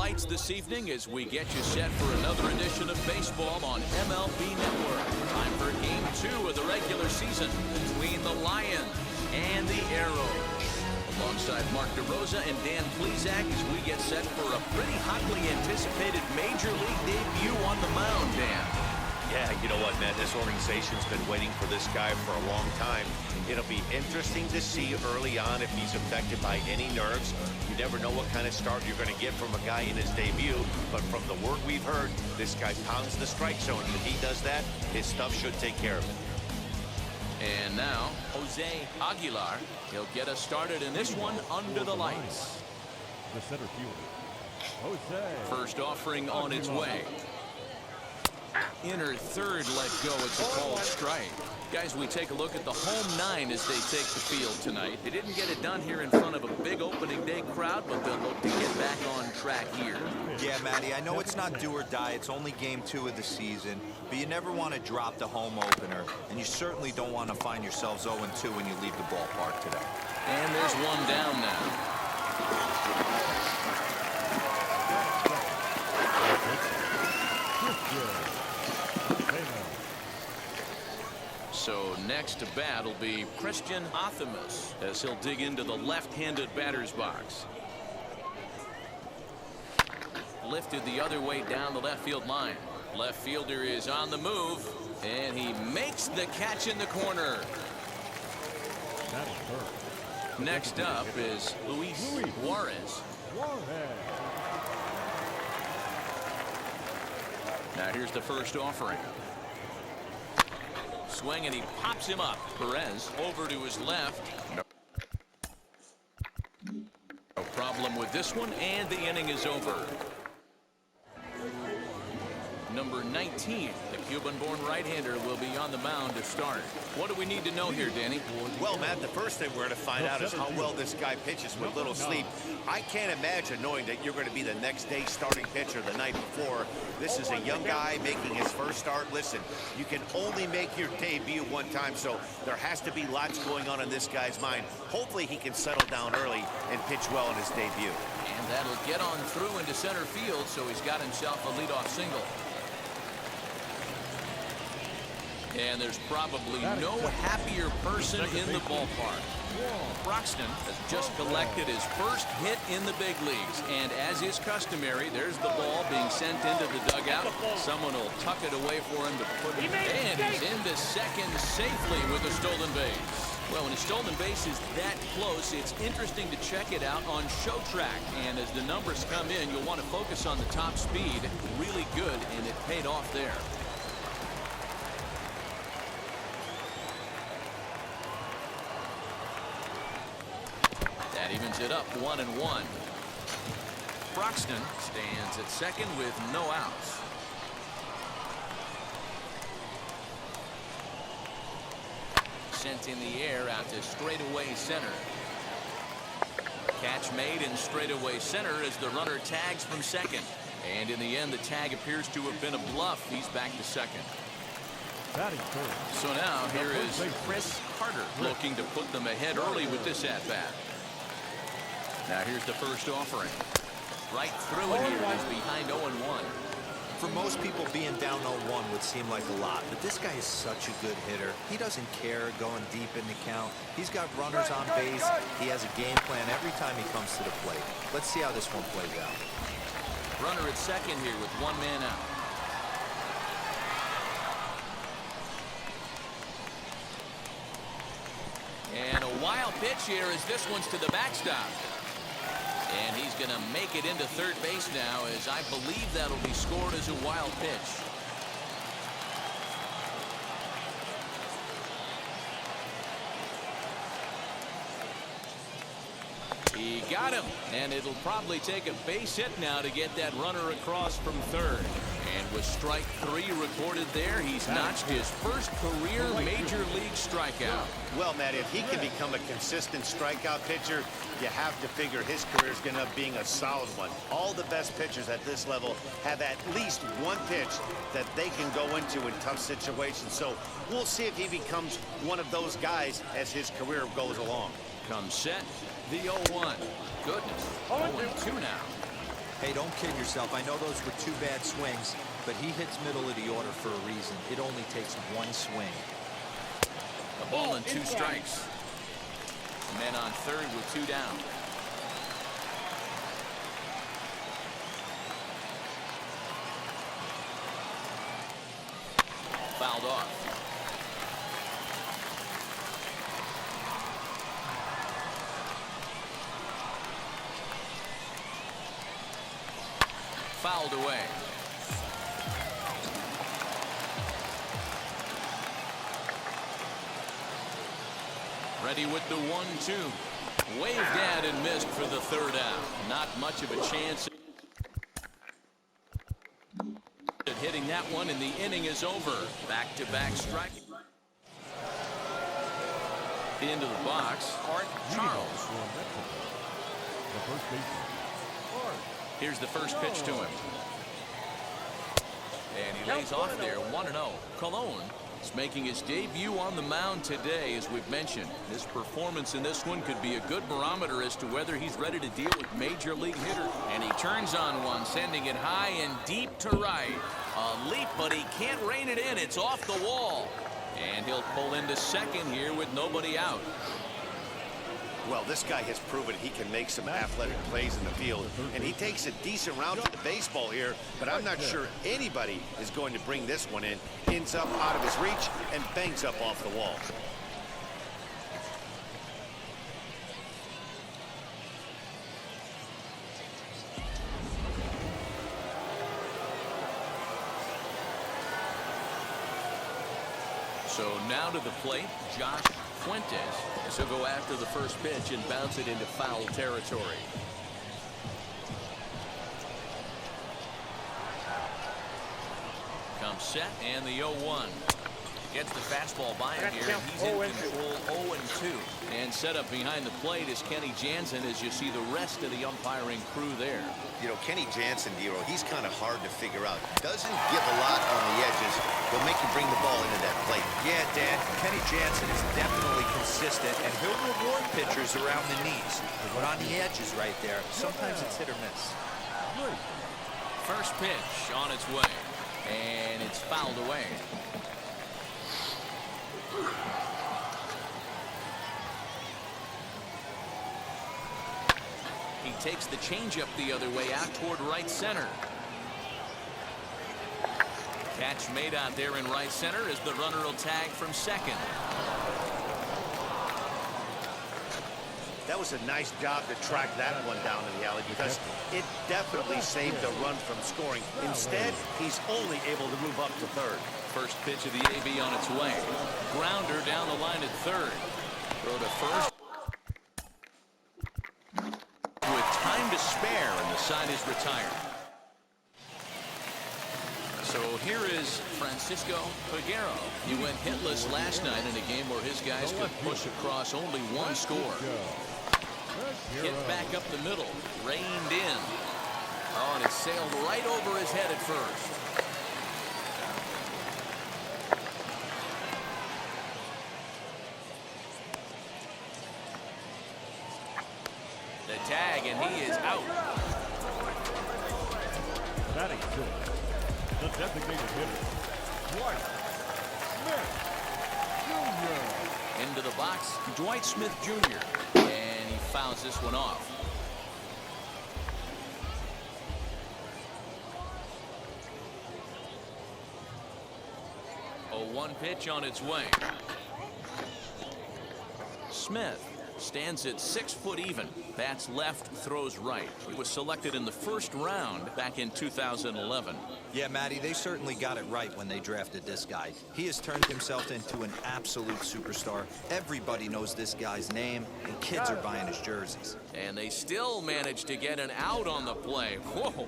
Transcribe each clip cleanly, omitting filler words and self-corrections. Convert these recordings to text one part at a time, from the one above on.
lights this evening as we get you set for another edition of baseball on MLB Network. Time for Game 2 of the regular season between the Lions and the Arrows. Alongside Mark DeRosa and Dan Plesac as we get set for a pretty hotly anticipated Major League debut on the mound, Dan. Yeah, you know what, Matt? This organization's been waiting for this guy for a long time. It'll be interesting to see early on if he's affected by any nerves. You never know what kind of start you're going to get from a guy in his debut. But from the word we've heard, this guy pounds the strike zone. If he does that, his stuff should take care of it. And now, Jose Aguilar. He'll get us started in this one under the lights. The center fielder, Jose. First offering on its way. Inner third let go. It's a called strike. Guys, we take a look at the home nine as they take the field tonight. They didn't get it done here in front of a big opening day crowd, but they'll look to get back on track here. Yeah, Matty, I know it's not do or die. It's only game 2 of the season, but you never want to drop the home opener, and you certainly don't want to find yourselves 0-2 when you leave the ballpark today. And there's one down now. So next to bat will be Christian Athamas as he'll dig into the left-handed batter's box. Lifted the other way down the left field line. Left fielder is on the move, and he makes the catch in the corner. Next up is Luis Juarez. Now here's the first offering. Swing, and he pops him up. Perez over to his left. No problem with this one, and the inning is over. Number 19, the Cuban-born right-hander, will be on the mound to start. What do we need to know here, Danny? Well, Matt, the first thing we're going to find out is how well this guy pitches with little sleep. I can't imagine knowing that you're going to be the next day starting pitcher the night before. This is a young guy making his first start. Listen, you can only make your debut one time, so there has to be lots going on in this guy's mind. Hopefully he can settle down early and pitch well in his debut. And that'll get on through into center field, so he's got himself a leadoff single. And there's probably no happier person in the ballpark. Broxton has just collected his first hit in the big leagues. And as is customary, there's the ball being sent into the dugout. Someone will tuck it away for him to put it in. And he's into second safely with a stolen base. Well, when a stolen base is that close, it's interesting to check it out on Show Track. And as the numbers come in, you'll want to focus on the top speed. Really good, and it paid off there. That evens it up 1-1. Broxton stands at second with no outs. Sent in the air out to straightaway center. Catch made in straightaway center as the runner tags from second. And in the end, the tag appears to have been a bluff. He's back to second. So now here is Chris Carter looking to put them ahead early with this at-bat. Now here's the first offering. Right through it here. He's behind 0-1. For most people, being down 0-1 would seem like a lot, but this guy is such a good hitter. He doesn't care going deep in the count. He's got runners on base. He has a game plan every time he comes to the plate. Let's see how this one plays out. Runner at second here with one man out. And a wild pitch here as this one's to the backstop. And he's going to make it into third base now, as I believe that'll be scored as a wild pitch. He got him, and it'll probably take a base hit now to get that runner across from third. And with strike 3 recorded there, he's notched his first career major league strikeout. Well, Matt, if he can become a consistent strikeout pitcher, you have to figure his career is going to end up being a solid one. All the best pitchers at this level have at least one pitch that they can go into in tough situations. So we'll see if he becomes one of those guys as his career goes along. Comes set, the 0-1. Goodness, 0-2 now. Hey, don't kid yourself. I know those were 2 bad swings, but he hits middle of the order for a reason. It only takes 1 swing. A ball and 2 strikes. Men on third with 2 down. Fouled off. Fouled away. Ready with the 1-2. Waved at and missed for the 3rd out. Not much of a chance at hitting that one, and the inning is over. Back-to-back strike. Into the box, Art Charles. The first baseman. Here's the first pitch to him. And he lays off there, 1-0. Colon is making his debut on the mound today, as we've mentioned. His performance in this one could be a good barometer as to whether he's ready to deal with major league hitter. And he turns on one, sending it high and deep to right. A leap, but he can't rein it in. It's off the wall. And he'll pull into second here with nobody out. Well, this guy has proven he can make some athletic plays in the field, and he takes a decent round to the baseball here, but I'm not sure anybody is going to bring this one in. Ends up out of his reach and bangs up off the wall. So now to the plate, Josh Fuentes, as he'll go after the first pitch and bounce it into foul territory. Comes set, and the 0-1. Gets the fastball by him here. He's in control, 0-2. And set up behind the plate is Kenny Jansen, as you see the rest of the umpiring crew there. You know, Kenny Jansen, Dero, he's kind of hard to figure out. Doesn't give a lot on the edges. He'll make you bring the ball into that plate. Yeah, Dan, Kenny Jansen is definitely consistent, and he'll reward pitchers around the knees. But on the edges right there, sometimes it's hit or miss. First pitch on its way, and it's fouled away. He takes the changeup the other way out toward right center. Catch made out there in right center as the runner will tag from second. That was a nice job to track that one down in the alley, because it definitely saved the run from scoring. Instead, he's only able to move up to third. First pitch of the AB on its way. Grounder down the line at third. Throw to first. With time to spare, and the side is retired. So here is Francisco Aguero. He went hitless last night in a game where his guys could push across only one score. Hit back up the middle, reined in. Oh, and it sailed right over his head at first. The tag, and he is out. Batting sixth, the designated hitter, Dwight Smith Jr. Into the box, Dwight Smith Jr. And he fouls this one off. A 1 pitch on its way. Smith stands at 6 foot even. Bats left, throws right. He was selected in the first round back in 2011. Yeah, Matty, they certainly got it right when they drafted this guy. He has turned himself into an absolute superstar. Everybody knows this guy's name, and kids are buying his jerseys. And they still managed to get an out on the play. Whoa.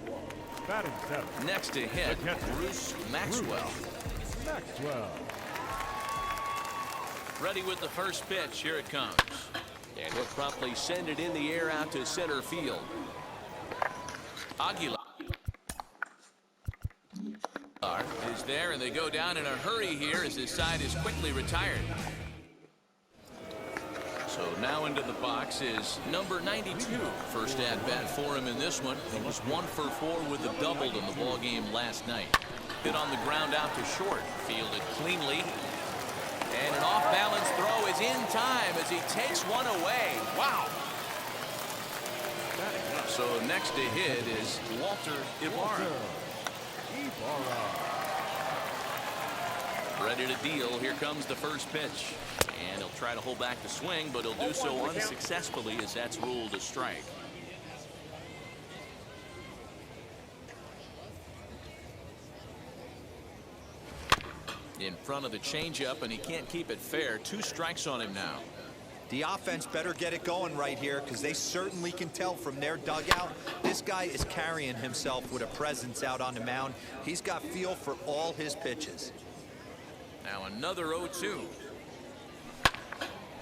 Batting seventh, Next to hit, Bruce Maxwell. Maxwell. Ready with the first pitch. Here it comes. And he'll promptly send it in the air out to center field. Aguilar is there, and they go down in a hurry here as his side is quickly retired. So So now into the box is number 92. First at bat for him in this one. He was 1 for 4 with a double in the ball game last night. Hit on the ground out to short. Fielded cleanly. And an off-balance throw is in time as he takes one away. Wow. So next to hit is Walter Ibarra. Ready to deal. Here comes the first pitch. And he'll try to hold back the swing, but he'll do so unsuccessfully as that's ruled a strike. In front of the changeup, and he can't keep it fair. 2 strikes on him now. The offense better get it going right here, because they certainly can tell from their dugout. This guy is carrying himself with a presence out on the mound. He's got feel for all his pitches. Now another 0-2.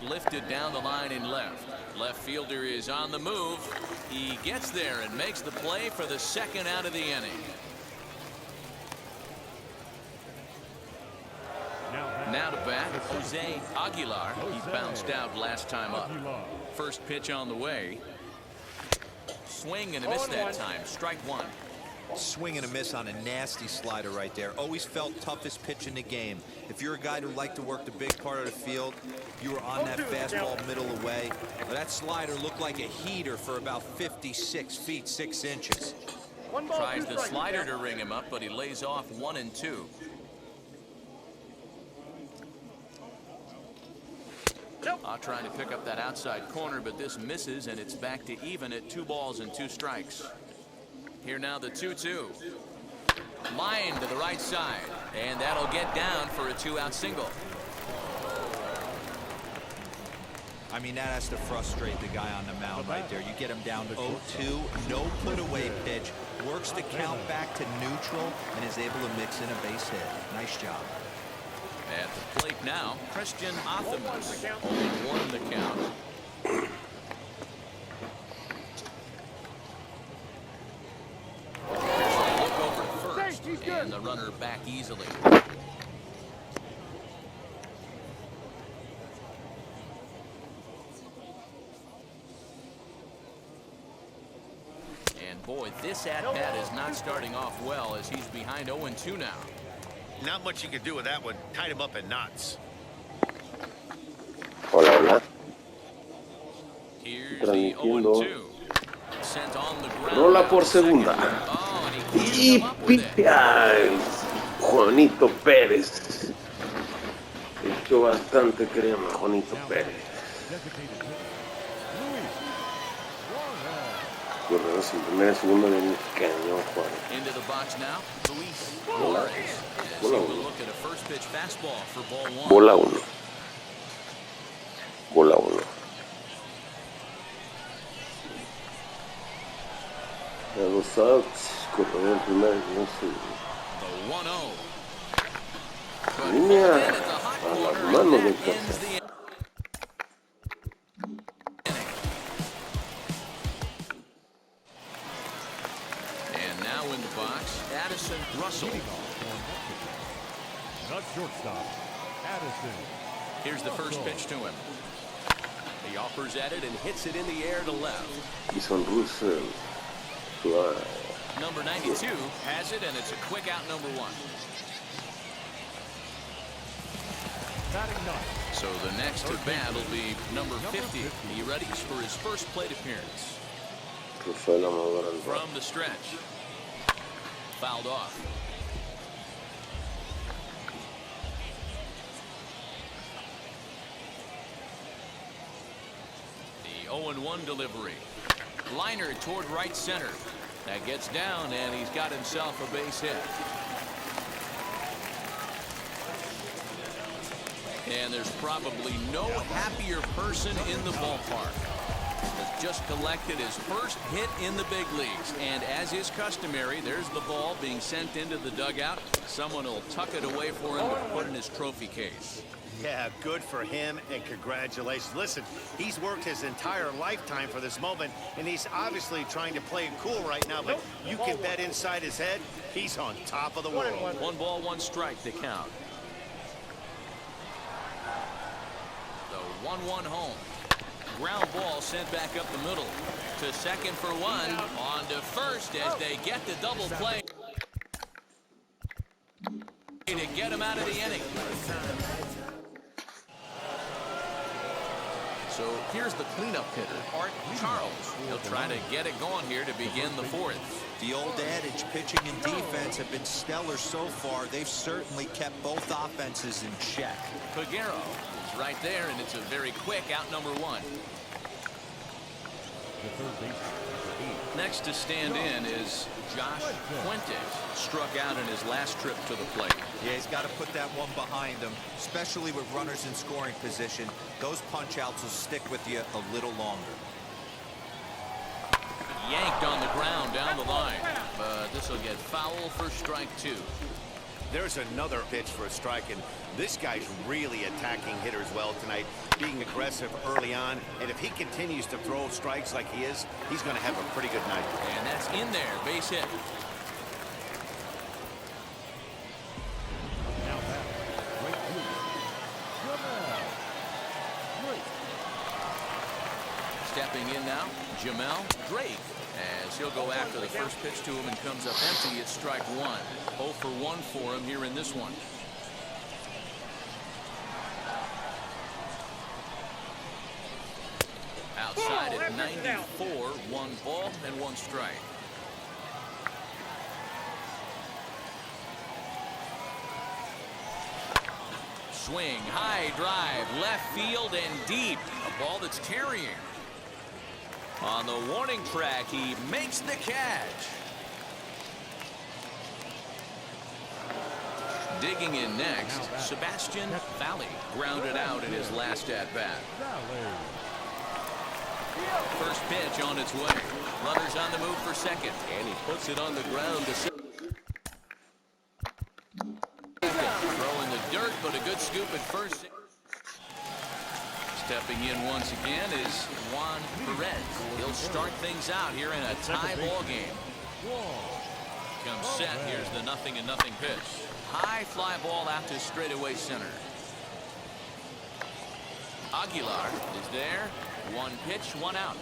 Lifted down the line in left. Left fielder is on the move. He gets there and makes the play for the second out of the inning. Now to bat, Jose Aguilar. He bounced out last time up. First pitch on the way. Swing and a miss that time. Strike 1. Swing and a miss on a nasty slider right there. Always felt toughest pitch in the game. If you're a guy who liked to work the big part of the field, you were on that fastball middle away. That slider looked like a heater for about 56 feet 6 inches. Tries the slider to ring him up, but he lays off 1 and 2. Trying to pick up that outside corner, but this misses, and it's back to even at 2 balls and 2 strikes. Here now the 2-2. Line to the right side, and that'll get down for a 2-out single. I mean, that has to frustrate the guy on the mound right there. You get him down 0-2, no put away pitch, works the count back to neutral, and is able to mix in a base hit. Nice job. At the plate now, Christian Athamas. 0-1 the count. Look over first, and the runner back easily. And boy, this at-bat is not starting off well as he's behind 0-2 now. Not much you can do with that one. Tied him up in knots. Hola, hola. Here's the 0-2. Sent on the ground. Rola por segunda. Oh, Y pitea Juanito Pérez. Echó bastante crema, Juanito Pérez. Corredor sin primera y segunda de cañón, Juan. Into the box now, Luis Flores. Bola We'll 1. look at a first pitch fastball for ball 1. Bola 1. Bola 1. Los outs, corredor en primera y segunda. The 1-0. Línea a las manos del tercero. And now in the box, Addison Russell. Not shortstop, Addison. Here's the first pitch to him. He offers at it and hits it in the air to left. Addison Russell. Fly. Number 92 has it, and it's a quick out, number 1. Batting 9. So the next at bat will be number 50. He ready for his first plate appearance. Rafael Amador al bat. From the stretch. Fouled off. The 0-1 delivery. Liner toward right center. That gets down, and he's got himself a base hit. And there's probably no happier person in the ballpark. Has just collected his first hit in the big leagues. And as is customary, there's the ball being sent into the dugout. Someone will tuck it away for him to put in his trophy case. Yeah, good for him, and congratulations. Listen, he's worked his entire lifetime for this moment, and he's obviously trying to play it cool right now, but you can bet inside his head, he's on top of the world. 1 ball, 1 strike to count. The 1-1 home. Ground ball sent back up the middle. To second for one. On to first as they get the double play to get him out of the inning. So here's the cleanup hitter, Art Charles. He'll try to get it going here to begin the fourth. The old adage, pitching and defense have been stellar so far. They've certainly kept both offenses in check. Aguero is right there, and it's a very quick out number one. The third baseman, Next to stand in is Josh Fuentes. Struck out in his last trip to the plate. Yeah, he's got to put that one behind him, especially with runners in scoring position. Those punch-outs will stick with you a little longer. Yanked on the ground down the line, but this will get foul for strike two. There's another pitch for a strike, and this guy's really attacking hitters well tonight, being aggressive early on. And if he continues to throw strikes like he is, he's going to have a pretty good night. And that's in there, base hit. now batting, right fielder, Jamel Drake. Stepping in now, Jamel Drake, as he'll go after the first pitch to him and comes up empty. It's strike one. 0 for 1 for him here in this one. Outside at 94, 1 ball and 1 strike. Swing, high drive, left field and deep. A ball that's carrying. On the warning track, he makes the catch. Digging in next, Sebastian Valley grounded out in his last at-bat. First pitch on its way. Runners on the move for second, and he puts it on the ground to second. Throw in the dirt, but a good scoop at first. Stepping in once again is Juan Perez. He'll start things out here in a tie ball game. Comes set. Here's the 0-0 pitch. High fly ball out to straightaway center. Aguilar is there. 1 pitch, 1 out.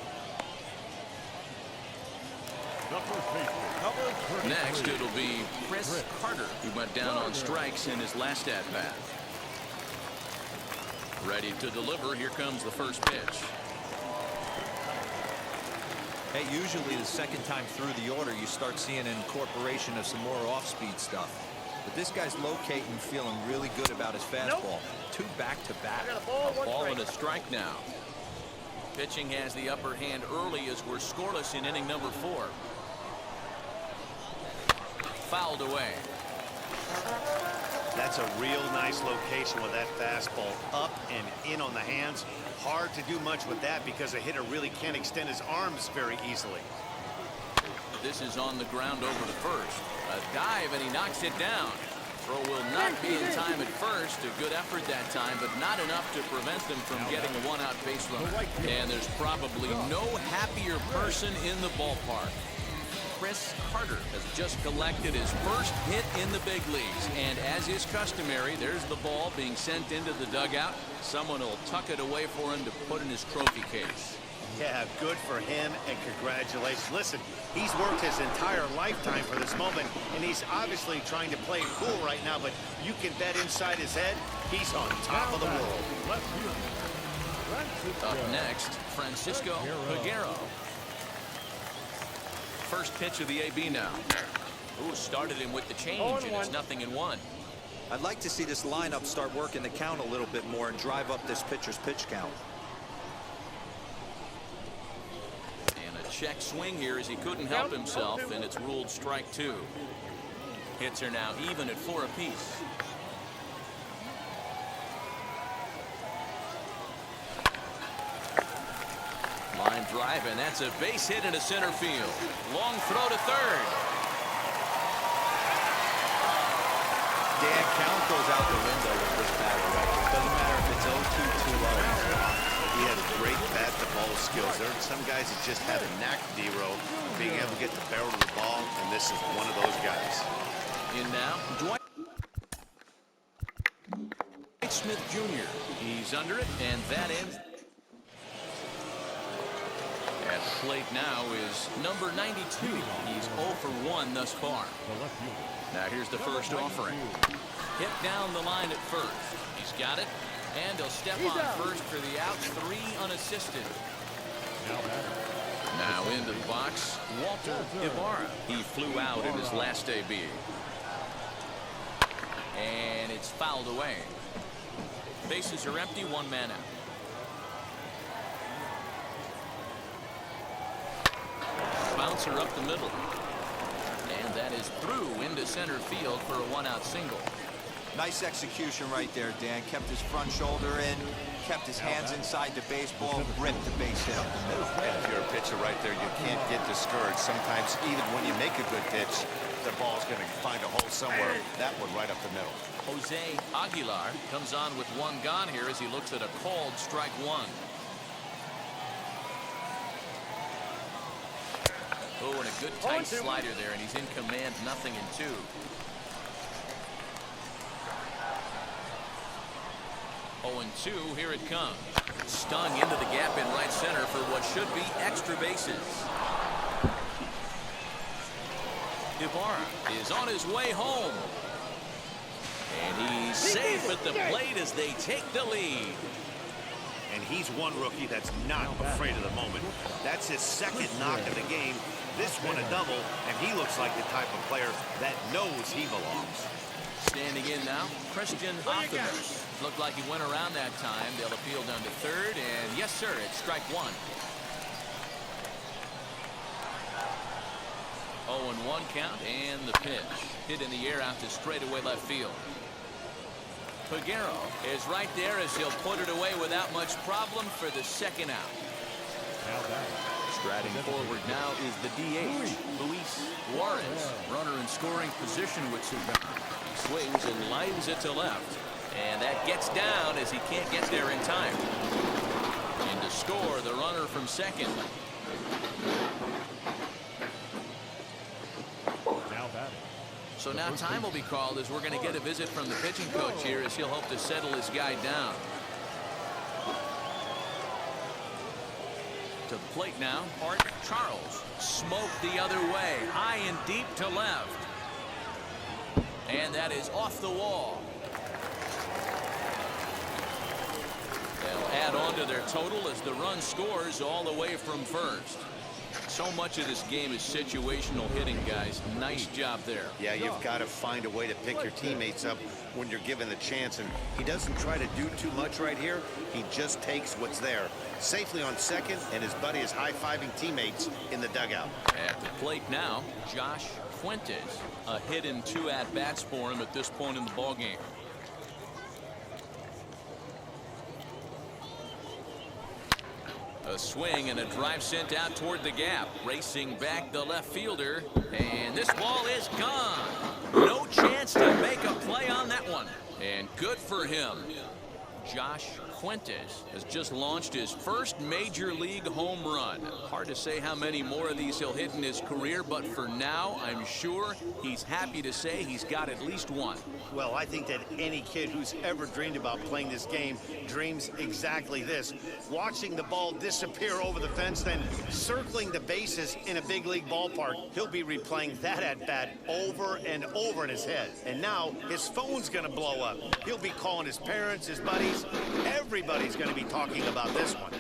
Next, it'll be Chris Carter, who went down on strikes in his last at-bat. Ready to deliver. Here comes the first pitch. Hey, usually the second time through the order, you start seeing an incorporation of some more off-speed stuff. But this guy's locating, feeling really good about his fastball. 2 back-to-back. A ball and a strike now. Pitching has the upper hand early as we're scoreless in inning number 4. Fouled away. That's a real nice location with that fastball up and in on the hands. Hard to do much with that because a hitter really can't extend his arms very easily. This is on the ground over to first. A dive, and he knocks it down. Throw will not be in time at first. A good effort that time, but not enough to prevent them from getting a 1-out base runner. And there's probably no happier person in the ballpark. Chris Carter has just collected his first hit in the big leagues. And as is customary, there's the ball being sent into the dugout. Someone will tuck it away for him to put in his trophy case. Yeah, good for him, and congratulations. Listen, he's worked his entire lifetime for this moment, and he's obviously trying to play it cool right now, but you can bet inside his head, he's on top of the world. Up next, Francisco Aguero. First pitch of the AB now. Ooh, started him with the change, and it's 0-1. I'd like to see this lineup start working the count a little bit more and drive up this pitcher's pitch count. Check swing here as he couldn't help himself, and it's ruled strike 2. Hits are now even at 4 apiece. Line drive, and that's a base hit into center field. Long throw to third. Dan, count goes out the window with this batter record. Doesn't matter if it's 0-2, 2-0. He has great bat-to-ball skills. There are some guys that just have a knack, D-Row, being able to get the barrel of the ball, and this is one of those guys. In now, Dwight Smith Jr. He's under it, and that ends. plate now is number 92. He's 0 for 1 thus far. The left fielder. Now here's the first offering. Hit down the line at first. He's got it. And he'll step on first for the out. 3 unassisted. Now batting. Now into the box, Walter Ibarra. He flew out in his last AB. And it's fouled away. Bases are empty, 1 man out. Bouncer up the middle. And that is through into center field for a 1-out single. Nice execution right there, Dan. Kept his front shoulder in, kept his hands inside the baseball, ripped the base hit up the middle. And if you're a pitcher right there, you can't get discouraged. Sometimes even when you make a good pitch, the ball's going to find a hole somewhere. That one right up the middle. Jose Aguilar comes on with 1 gone here as he looks at a called strike 1. Oh, and a good tight slider there, and he's in command, 0-2. Oh, and 2, here it comes. Stung into the gap in right center for what should be extra bases. Ibarra is on his way home. And he's safe at the plate as they take the lead. And he's one rookie that's not afraid of the moment. That's his 2nd knock of the game. This one a double, and he looks like the type of player that knows he belongs. Standing in now, Christian Optimus. Looked like he went around that time. They'll appeal down to 3rd, and yes, sir, it's strike 1. 0-1 count, and the pitch. Hit in the air out to straightaway left field. Aguero is right there as he'll put it away without much problem for the 2nd out. Now batting. Striding forward now is the DH, Luis Juarez. Runner in scoring position with Yucatán. He swings and lines it to left. And that gets down as he can't get there in time. And to score, the runner from 2nd. Now batting. So now time will be called as we're going to get a visit from the pitching coach here as he'll hope to settle his guy down. To the plate now, Art Charles. Smoked the other way, high and deep to left. And that is off the wall. They'll add on to their total as the run scores all the way from first. So much of this game is situational hitting, guys. Nice job there. Yeah, you've got to find a way to pick your teammates up when you're given the chance, and he doesn't try to do too much right here. He just takes what's there. Safely on 2nd, and his buddy is high-fiving teammates in the dugout. At the plate now, Josh Fuentes. A hit and 2 at-bats for him at this point in the ballgame. A swing and a drive sent out toward the gap. Racing back the left fielder. And this ball is gone. No chance to make a play on that one. And good for him. Josh Fuentes has just launched his first major league home run. Hard to say how many more of these he'll hit in his career, but for now, I'm sure he's happy to say he's got at least 1. Well, I think that any kid who's ever dreamed about playing this game dreams exactly this. Watching the ball disappear over the fence, then circling the bases in a big league ballpark. He'll be replaying that at-bat over and over in his head. And now his phone's going to blow up. He'll be calling his parents, his buddies. Everybody's going to be talking about this one.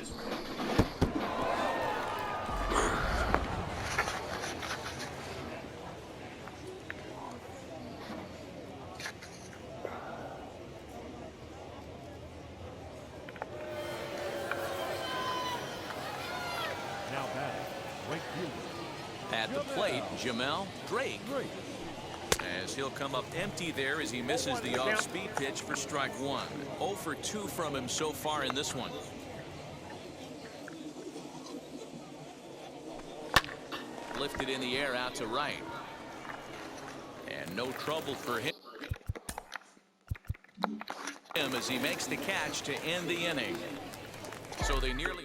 Now batting. Right fielder. At the plate, Jamel Drake. As he'll come up empty there as he misses the off-speed pitch for strike 1. 0 for 2 from him so far in this one. Lifted in the air out to right. And no trouble for him as he makes the catch to end the inning. So they nearly...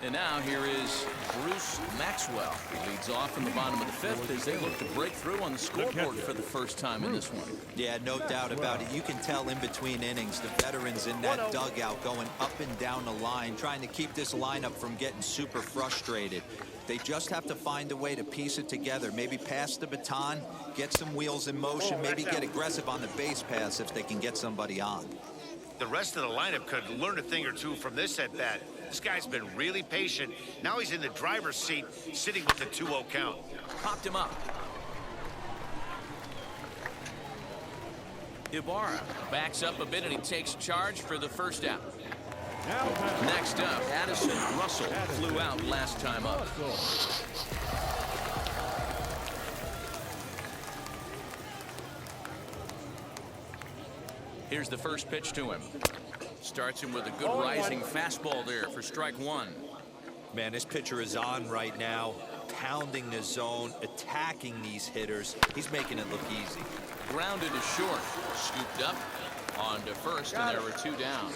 And now here is Bruce Maxwell. He leads off in the bottom of the fifth as they look to break through on the scoreboard for the first time in this one. Yeah, no doubt about it. You can tell in between innings, the veterans in that dugout going up and down the line, trying to keep this lineup from getting super frustrated. They just have to find a way to piece it together. Maybe pass the baton, get some wheels in motion, maybe get aggressive on the base pass if they can get somebody on. The rest of the lineup could learn a thing or two from this at bat. This guy's been really patient. Now he's in the driver's seat, sitting with the 2-0 count. Popped him up. Ibarra backs up a bit and he takes charge for the first out. Next up, Addison Russell flew out last time up. Here's the first pitch to him. Starts him with a good rising fastball there for strike one. Man, this pitcher is on right now, pounding the zone, attacking these hitters. He's making it look easy. Grounded to short, scooped up on to first, and there were two down.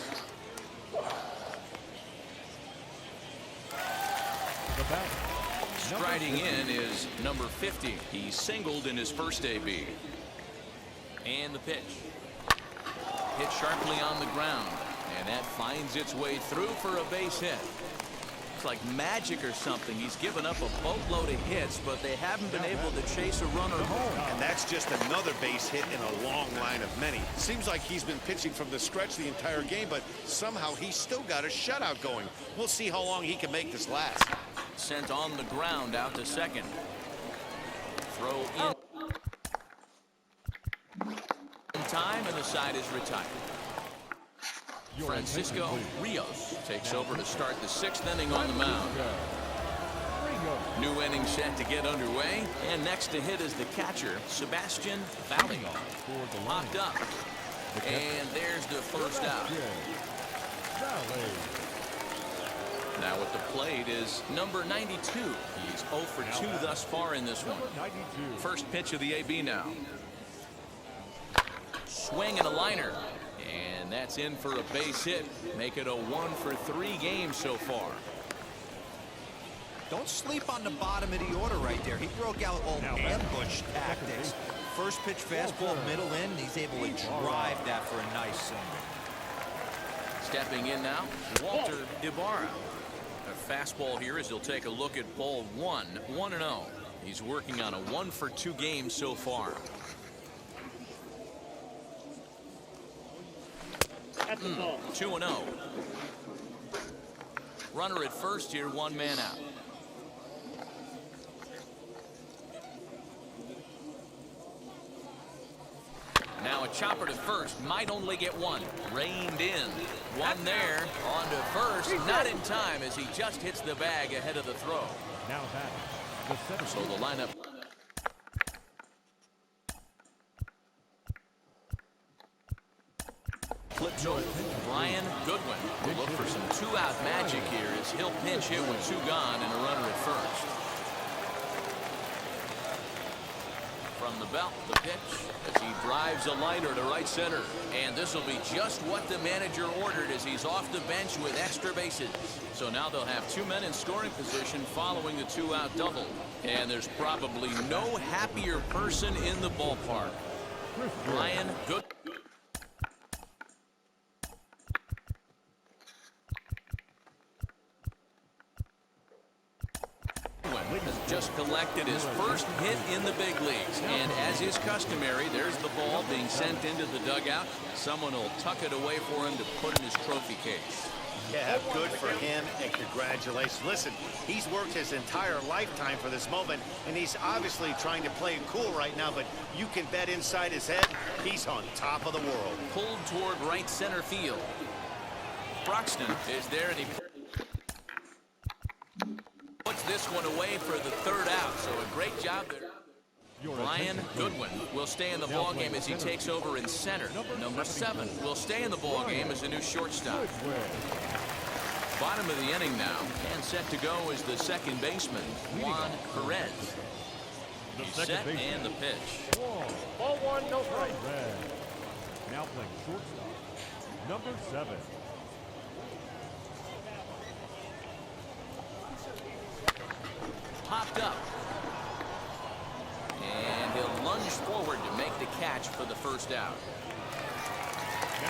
Striding in is number 50. He singled in his first AB. And the pitch. Hit sharply on the ground. And that finds its way through for a base hit. It's like magic or something. He's given up a boatload of hits, but they haven't been able to chase a runner home. And that's just another base hit in a long line of many. Seems like he's been pitching from the stretch the entire game, but somehow he's still got a shutout going. We'll see how long he can make this last. Sent on the ground out to second. Throw in time, and the side is retired. Francisco Rios takes over to start the sixth inning on the mound. New inning set to get underway, and next to hit is the catcher, Sebastian Valley. Locked up, and there's the first out. Now at the plate is number 92. He's 0 for 2 thus far in this one. First pitch of the AB now. Swing and a liner. And that's in for a base hit. Make it a 1 for 3 game so far. Don't sleep on the bottom of the order right there. He broke out all ambush tactics. First pitch fastball, middle in. He's able to drive that for a nice single. Stepping in now, Walter Ibarra. A fastball here as he'll take a look at ball 1, 1-0. He's working on a 1 for 2 game so far. 2-0. Runner at first here, 1 man out. Now a chopper to first, might only get 1. Reined in. 1 there, on to first, not in time as he just hits the bag ahead of the throw. Now batting, So the lineup. Flips over. Brian Goodwin will look for some 2-out magic here as he'll pinch hit with 2 gone and a runner at first. From the belt, the pitch as he drives a liner to right center. And this will be just what the manager ordered as he's off the bench with extra bases. So now they'll have 2 men in scoring position following the 2-out double. And there's probably no happier person in the ballpark. Brian Goodwin. Has just collected his first hit in the big leagues, and as is customary, there's the ball being sent into the dugout. Someone will tuck it away for him to put in his trophy case. Yeah, good for him, and congratulations. Listen, he's worked his entire lifetime for this moment, and he's obviously trying to play it cool right now, but you can bet inside his head, he's on top of the world. Pulled toward right center field. Broxton is there, and he puts this one away for the 3rd out, so a great job there. Brian Goodwin will stay in the ballgame as he takes over in center. Number 7 will stay in the ballgame as a new shortstop. Bottom of the inning now, and set to go is the second baseman, Juan Perez. He's set and the pitch. Ball 1, no strike. Now playing shortstop, number 7. popped up. And he'll lunge forward to make the catch for the first out.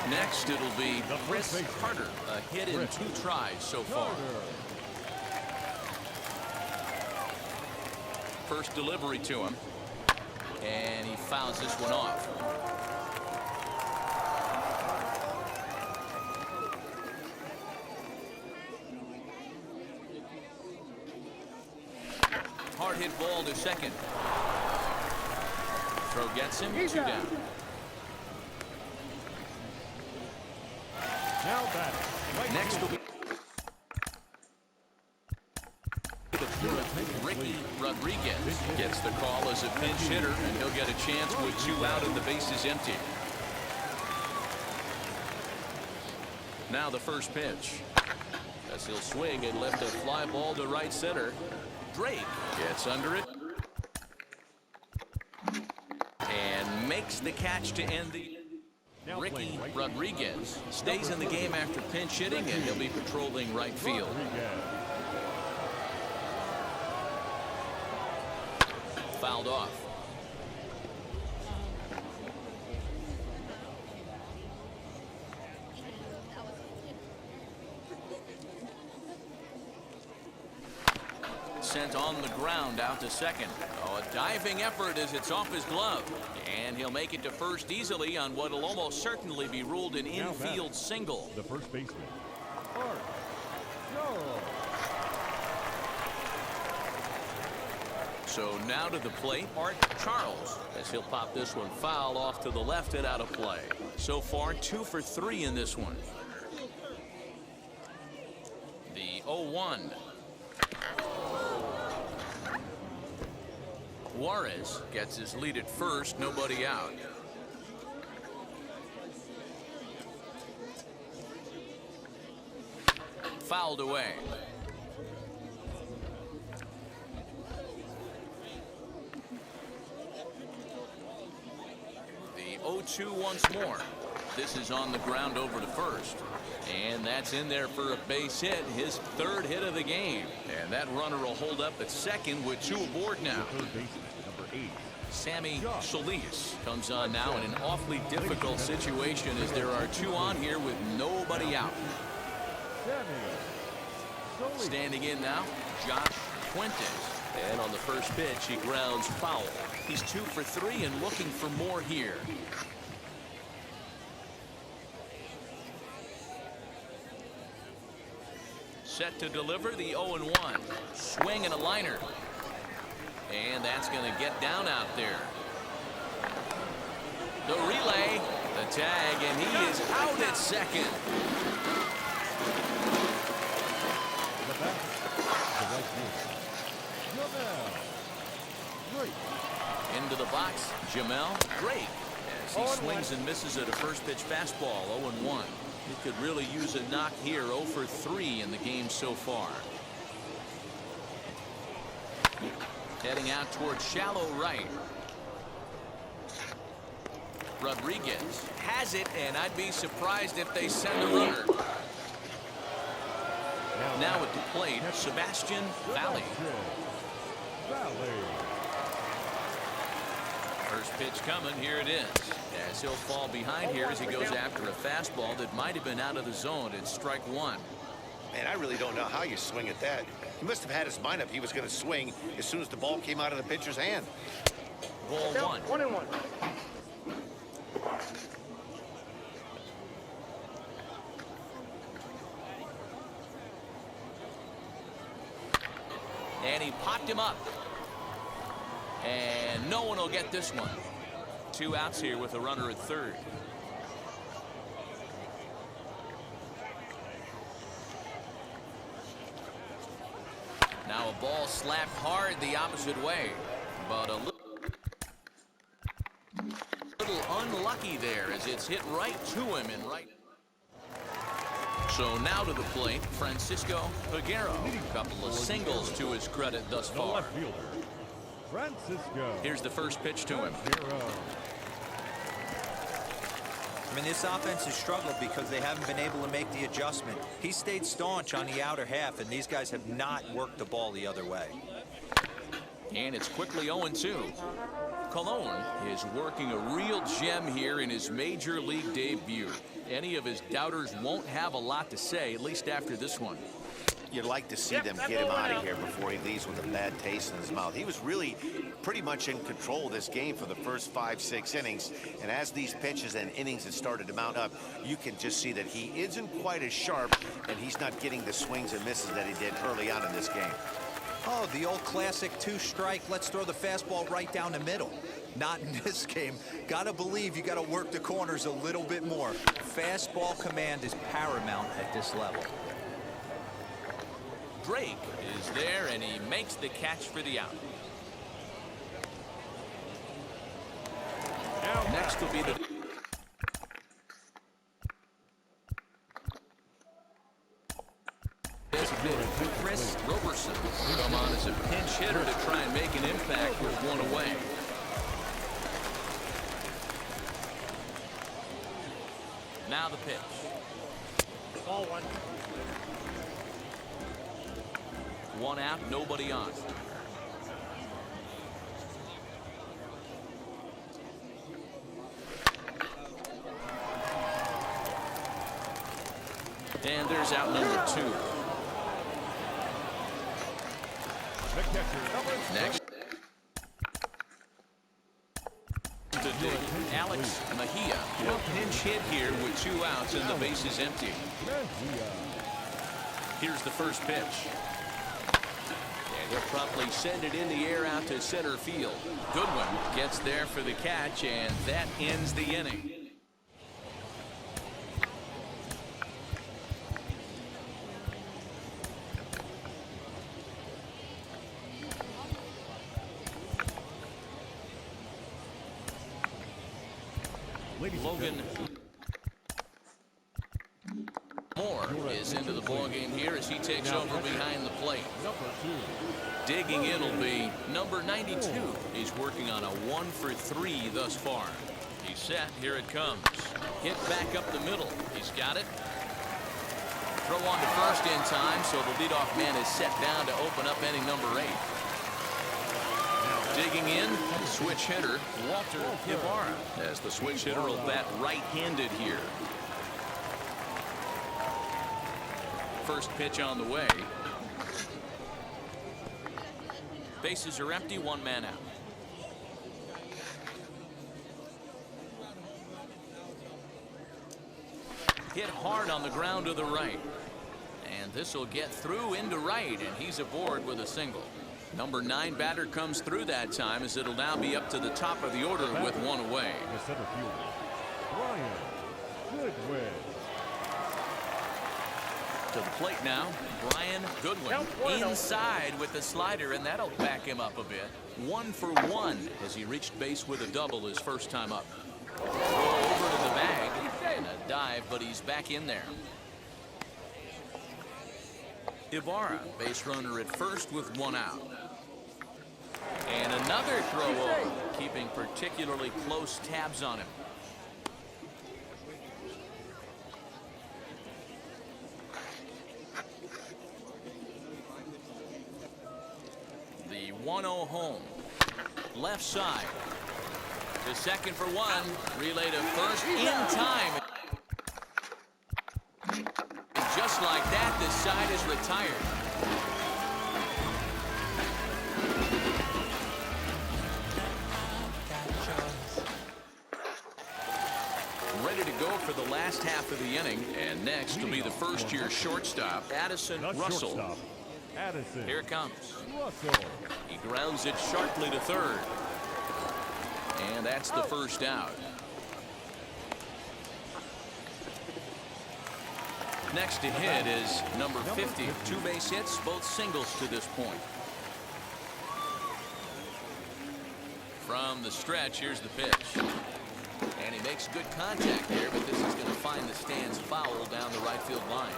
Next, it'll be Chris Carter, a hit in 2 tries so far. First delivery to him, and he fouls this one off. Hard hit ball to second. Throw gets him, 2 down. Now back. Next will be Ricky Rodriguez gets the call as a pinch hitter, and he'll get a chance with 2 out and the bases empty. Now the first pitch. As he'll swing and lift a fly ball to right center. Drake gets under it and makes the catch to end the. Ricky Rodriguez stays in the game after pinch hitting, and he'll be patrolling right field. Fouled off. Sent on the ground out to second. Oh, a diving effort as it's off his glove. And he'll make it to first easily on what will almost certainly be ruled an infield single. The first baseman, Art Charles. So now to the plate, Art Charles, as he'll pop this one foul off to the left and out of play. So far, 2 for 3 in this one. The 0-1. Juarez gets his lead at first, nobody out. Fouled away. The 0-2 once more. This is on the ground over to first. And that's in there for a base hit, his 3rd hit of the game. And that runner will hold up at second with 2 aboard now. Sammy Solis comes on now in an awfully difficult situation as there are 2 on here with nobody out. Standing in now, Josh Fuentes. And on the first pitch, he grounds foul. He's 2 for 3 and looking for more here. Set to deliver the 0-1. Swing and a liner. And that's going to get down out there. The relay, the tag, and he is out at second. Into the box, Jamel Drake, as he swings and misses at a first pitch fastball, 0-1. He could really use a knock here, 0 for 3 in the game so far. Heading out towards shallow right. Rodriguez has it, and I'd be surprised if they send a runner. Now at the plate, Sebastian Valley. First pitch coming, here it is. As he'll fall behind here as he goes after a fastball that might have been out of the zone. It's strike 1. Man, I really don't know how you swing at that. He must have had his mind up he was going to swing as soon as the ball came out of the pitcher's hand. Ball 1. 1-1. And he popped him up. And no one will get this one. 2 outs here with a runner at third. Now a ball slapped hard the opposite way, but a little unlucky there as it's hit right to him and right. So now to the plate, Francisco Aguero. A couple of singles to his credit thus The far. left fielder, Francisco. Here's the first pitch to him. I mean, this offense has struggled because they haven't been able to make the adjustment. He stayed staunch on the outer half, and these guys have not worked the ball the other way. And it's quickly 0-2. Cologne is working a real gem here in his major league debut. Any of his doubters won't have a lot to say, at least after this one. You'd like to see them get him out of here before he leaves with a bad taste in his mouth. He was really pretty much in control of this game for the first 5-6 innings. And as these pitches and innings have started to mount up, you can just see that he isn't quite as sharp, and he's not getting the swings and misses that he did early on in this game. Oh, the old classic two-strike, let's throw the fastball right down the middle. Not in this game. Gotta believe you gotta work the corners a little bit more. Fastball command is paramount at this level. Drake is there, and he makes the catch for the out. Next will be the Chris Roberson come on as a pinch hitter to try and make an impact with one away. Now the pitch. Ball one. One out, nobody on. And there's out number 2. Next. Alex Mejia will pinch hit here with 2 outs and the base is empty. Here's the first pitch. And he'll promptly send it in the air out to center field. Goodwin gets there for the catch, and that ends the inning. Logan Moore is into the ballgame here as he takes over behind the plate. Digging in will be number 92. He's working on a 1-for-3 thus far. He's set. Here it comes. Hit back up the middle. He's got it. Throw on to first in time, so the leadoff man is set down to open up inning number 8. Digging in, switch hitter Walter Ibarra, as the switch hitter will bat right-handed here. First pitch on the way. Bases are empty, 1 man out. Hit hard on the ground to the right. And this will get through into right, and he's aboard with a single. Number 9 batter comes through that time, as it'll now be up to the top of the order with 1 away. The center fielder, Brian Goodwin. To the plate now, Brian Goodwin inside with the slider, and that'll back him up a bit. 1 for 1 as he reached base with a double his first time up. Throw over to the bag and a dive, but he's back in there. Ibarra, base runner at first with 1 out. And another throw over, keeping particularly close tabs on him. The 1-0 home. Left side. To second for 1. Relay to first in time. Just like that, this side is retired. Ready to go for the last half of the inning. And next will be the first-year shortstop, Addison Russell. Addison. Here it comes. Russell. He grounds it sharply to third. And that's the first out. Next to hit is number 50. 2 base hits, both singles to this point. From the stretch, here's the pitch. And he makes good contact there, but this is going to find the stands foul down the right field line.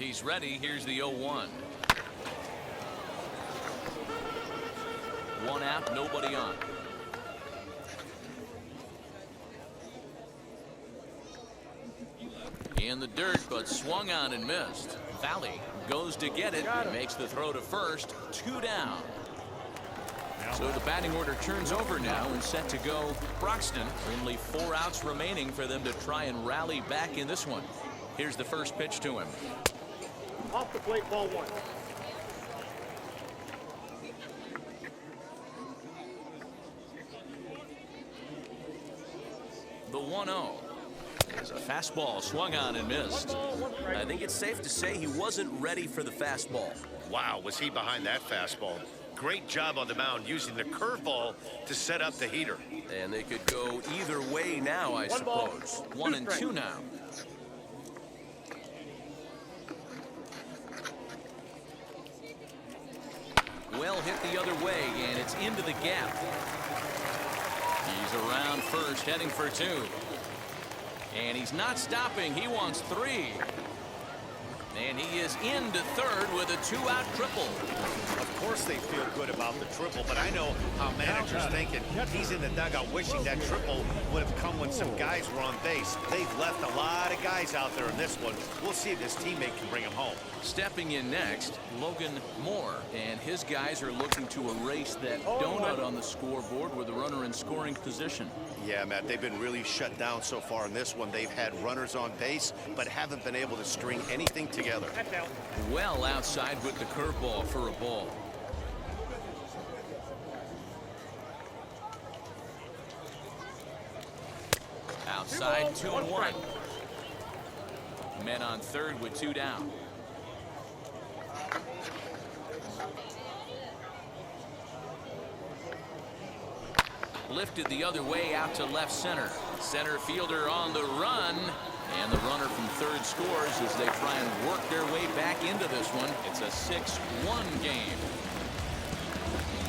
He's ready. Here's the 0-1. 1 out, nobody on. In the dirt, but swung on and missed. Valley goes to get it. Makes the throw to first. 2 down. So the batting order turns over now and set to go Broxton. Only 4 outs remaining for them to try and rally back in this one. Here's the first pitch to him. Off the plate, ball 1. The 1-0. There's a fastball swung on and missed. I think it's safe to say he wasn't ready for the fastball. Wow, was he behind that fastball? Great job on the mound using the curveball to set up the heater. And they could go either way now, I suppose. 1-2 now. Well hit the other way, and it's into the gap. He's around first, heading for 2. And he's not stopping. He wants 3. And he is into third with a 2-out triple. Of course they feel good about the triple, but I know how managers thinking. He's in the dugout wishing that triple would have come when some guys were on base. They've left a lot of guys out there in this one. We'll see if his teammate can bring him home. Stepping in next, Logan Moore, and his guys are looking to erase that donut on the scoreboard with a runner in scoring position. Yeah, Matt, they've been really shut down so far in this one. They've had runners on base, but haven't been able to string anything together. Well outside with the curveball for a ball. Outside, 2-1. Men on third with 2 down. Lifted the other way out to left center. Center fielder on the run. And the runner from third scores as they try and work their way back into this one. It's a 6-1 game.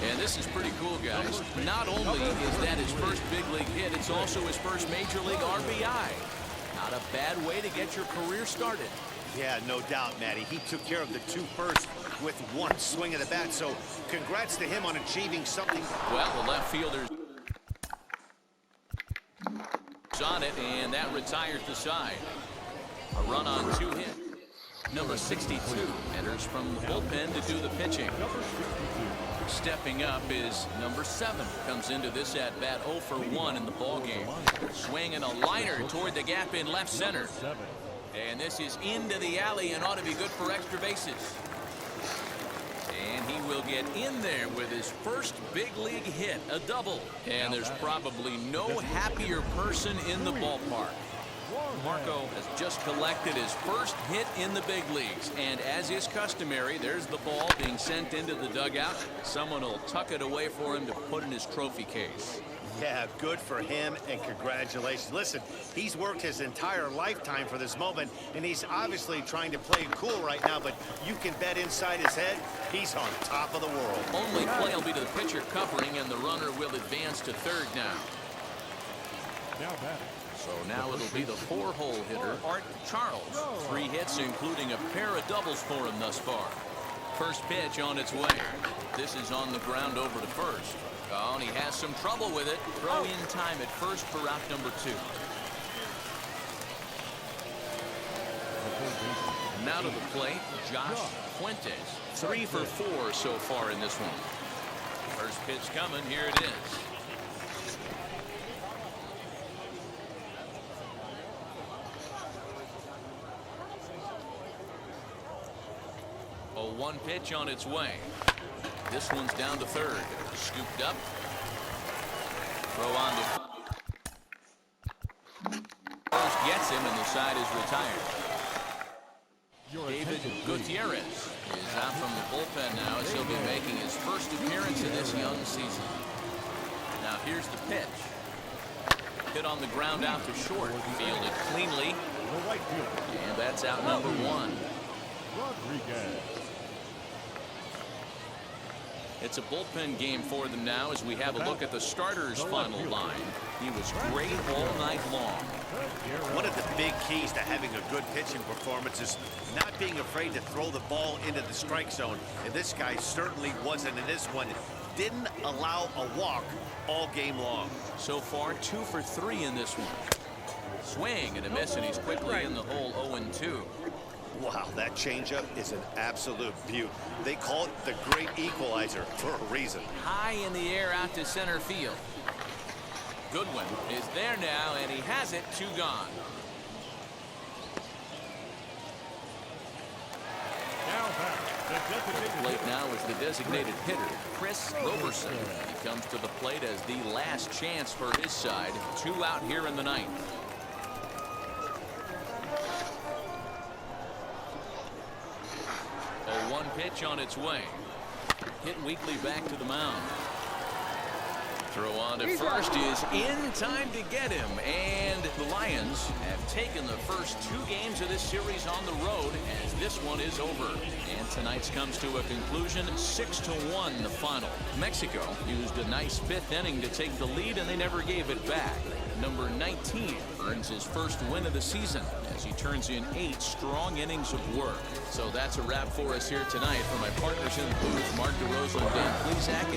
And this is pretty cool, guys. Not only is that his first big league hit, it's also his first major league RBI. Not a bad way to get your career started. Yeah, no doubt, Matty. He took care of the 2 first with 1 swing of the bat. So congrats to him on achieving something. Well, the left fielder's on it, and that retires the side. A run on 2 hit. Number 62 enters from the bullpen to do the pitching. Stepping up is number 7. Comes into this at bat 0 for 1 in the ball game. Swinging a liner toward the gap in left center. And this is into the alley and ought to be good for extra bases. And he will get in there with his first big league hit, a double. And there's probably no happier person in the ballpark. Marco has just collected his first hit in the big leagues. And as is customary, there's the ball being sent into the dugout. Someone will tuck it away for him to put in his trophy case. Yeah, good for him, and congratulations. Listen, he's worked his entire lifetime for this moment, and he's obviously trying to play it cool right now, but you can bet inside his head, he's on top of the world. Only play will be to the pitcher covering, and the runner will advance to third now. So now it'll be the 4-hole hitter, Art Charles. 3 hits, including a pair of doubles for him thus far. First pitch on its way. This is on the ground over to first. Oh, and he has some trouble with it. Throw in time at first for out number 2. Now to the plate, Josh Fuentes. 3 for 4 so far in this one. First pitch coming. Here it is. A 1 pitch on its way. This one's down to third. Scooped up. Throw on to first, gets him, and the side is retired. David Gutierrez is out from the bullpen now as he'll be making his first appearance of this young season. Now here's the pitch. Hit on the ground out to short. Fielded cleanly. And that's out number 1. It's a bullpen game for them now as we have a look at the starters' final line. He was great all night long. One of the big keys to having a good pitching performance is not being afraid to throw the ball into the strike zone. And this guy certainly wasn't in this one. Didn't allow a walk all game long. So far, 2 for 3 in this one. Swing and a miss, and he's quickly in the hole 0-2. Wow, that changeup is an absolute beaut. They call it the great equalizer for a reason. High in the air out to center field. Goodwin is there now, and he has it. 2 gone. Now back, the designated Plate now is the designated hitter, Chris Roberson. He comes to the plate as the last chance for his side. 2 out here in the ninth. A 1 pitch on its way. Hit weakly back to the mound. Throw on to first is in time to get him, and the Lions have taken the first 2 games of this series on the road as this one is over. And tonight's comes to a conclusion, 6-1 the final. Mexico used a nice 5th inning to take the lead, and they never gave it back. Number 19 earns his first win of the season as he turns in 8 strong innings of work. So that's a wrap for us here tonight. For my partners in the booth, Mark DeRosa and Dan Plesac.